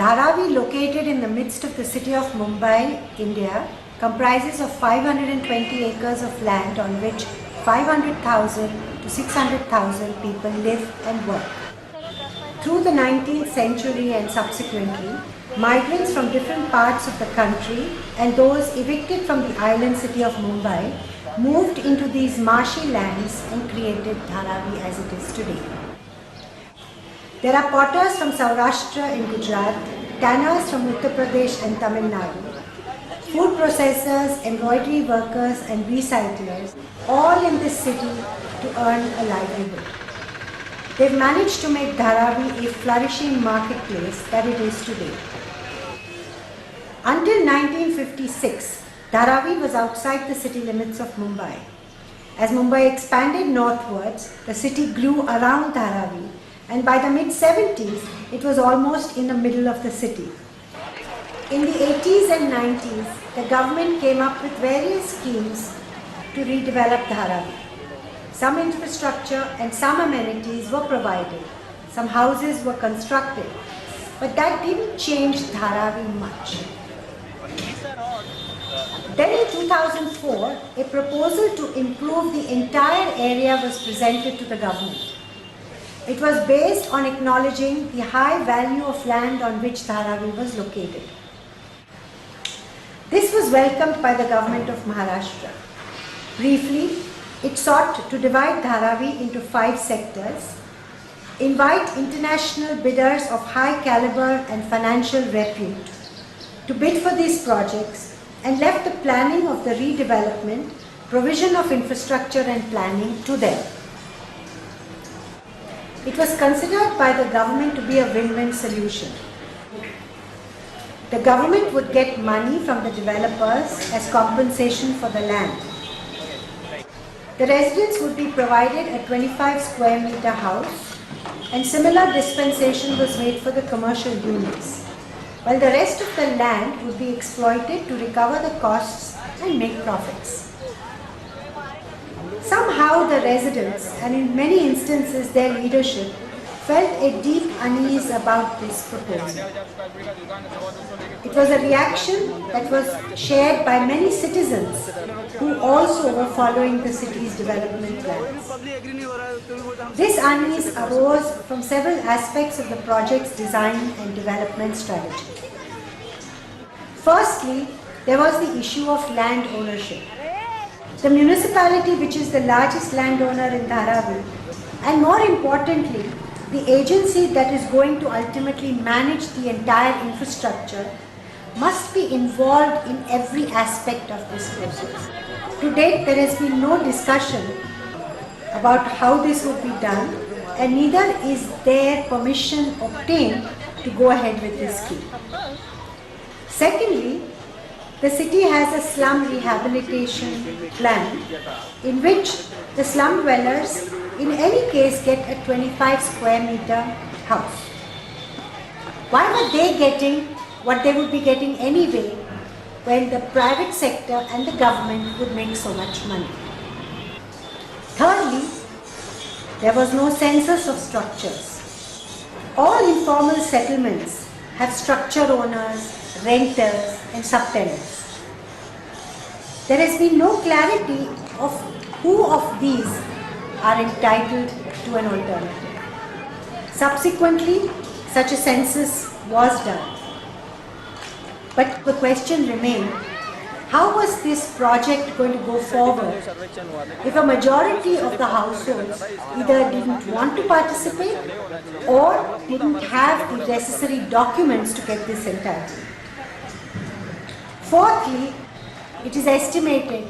Dharavi, located in the midst of the city of Mumbai, India, comprises of 520 acres of land on which 500,000 to 600,000 people live and work. Through the 19th century and subsequently, migrants from different parts of the country and those evicted from the island city of Mumbai moved into these marshy lands and created Dharavi as it is today. There are potters from Saurashtra in Gujarat, tanners from Uttar Pradesh and Tamil Nadu, food processors, embroidery workers and recyclers, all in this city to earn a livelihood. They've managed to make Dharavi a flourishing marketplace that it is today. Until 1956, Dharavi was outside the city limits of Mumbai. As Mumbai expanded northwards, the city grew around Dharavi, and by the mid-70s, it was almost in the middle of the city. In the 80s and 90s, the government came up with various schemes to redevelop Dharavi. Some infrastructure and some amenities were provided. Some houses were constructed, but that didn't change Dharavi much. Then in 2004, a proposal to improve the entire area was presented to the government. It was based on acknowledging the high value of land on which Dharavi was located. This was welcomed by the government of Maharashtra. Briefly, it sought to divide Dharavi into 5 sectors, invite international bidders of high caliber and financial repute to bid for these projects, and left the planning of the redevelopment, provision of infrastructure and planning to them. It was considered by the government to be a win-win solution. The government would get money from the developers as compensation for the land. The residents would be provided a 25 square meter house, and similar dispensation was made for the commercial units, while the rest of the land would be exploited to recover the costs and make profits. Somehow the residents, and in many instances their leadership, felt a deep unease about this proposal. It was a reaction that was shared by many citizens who also were following the city's development plans. This unease arose from several aspects of the project's design and development strategy. Firstly, there was the issue of land ownership. The municipality, which is the largest landowner in Dharavi, and more importantly, the agency that is going to ultimately manage the entire infrastructure, must be involved in every aspect of this process. To date, there has been no discussion about how this would be done, and neither is there permission obtained to go ahead with this scheme. Secondly, the city has a slum rehabilitation plan in which the slum dwellers in any case get a 25 square meter house. Why were they getting what they would be getting anyway when the private sector and the government would make so much money? Thirdly, there was no census of structures. All informal settlements have structure owners, renters and subtenants. There has been no clarity of who of these are entitled to an alternative. Subsequently, such a census was done. But the question remained, how was this project going to go forward if a majority of the households either didn't want to participate or didn't have the necessary documents to get this entitlement? Fourthly, it is estimated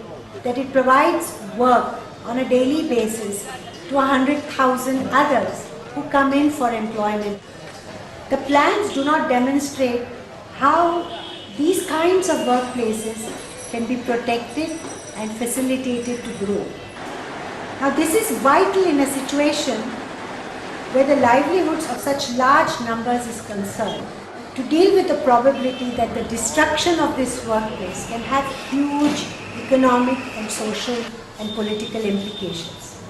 that it provides work on a daily basis to 100,000 others who come in for employment. The plans do not demonstrate how these kinds of workplaces can be protected and facilitated to grow. Now, this is vital in a situation where the livelihoods of such large numbers is concerned, to deal with the probability that the destruction of this workplace can have huge economic and social and political implications.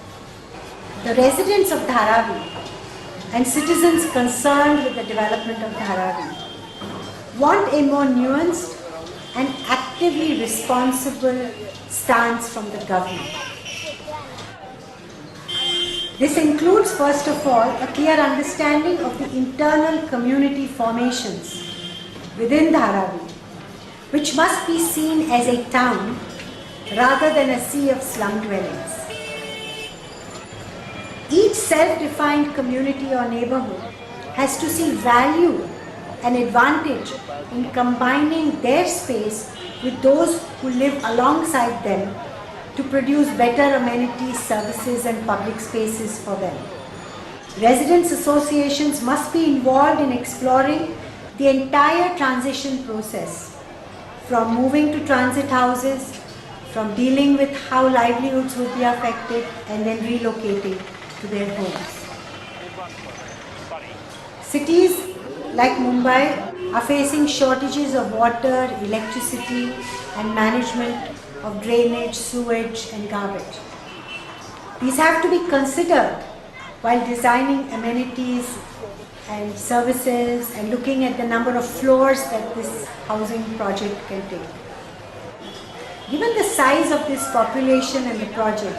The residents of Dharavi and citizens concerned with the development of Dharavi want a more nuanced and actively responsible stance from the government. This includes, first of all, a clear understanding of the internal community formations within Dharavi, which must be seen as a town rather than a sea of slum dwellings. Each self-defined community or neighborhood has to see value and advantage in combining their space with those who live alongside them to produce better amenities, services and public spaces for them. Residents' associations must be involved in exploring the entire transition process, from moving to transit houses, from dealing with how livelihoods would be affected and then relocating to their homes. Cities like Mumbai are facing shortages of water, electricity and management of drainage, sewage and garbage. These have to be considered while designing amenities and services and looking at the number of floors that this housing project can take. Given the size of this population and the project,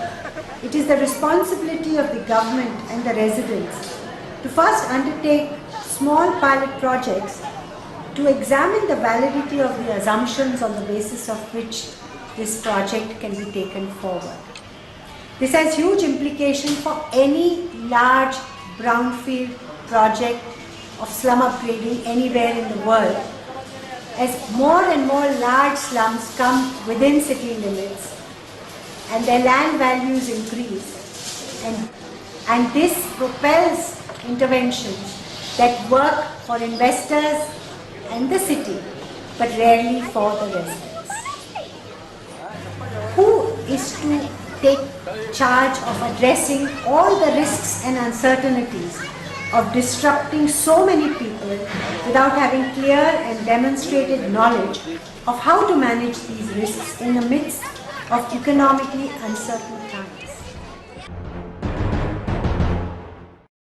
it is the responsibility of the government and the residents to first undertake small pilot projects to examine the validity of the assumptions on the basis of which this project can be taken forward. This has huge implications for any large brownfield project of slum upgrading anywhere in the world, as more and more large slums come within city limits and their land values increase, and this propels interventions that work for investors and the city but rarely for the residents. Who is to take charge of addressing all the risks and uncertainties of disrupting so many people without having clear and demonstrated knowledge of how to manage these risks in the midst of economically uncertain times?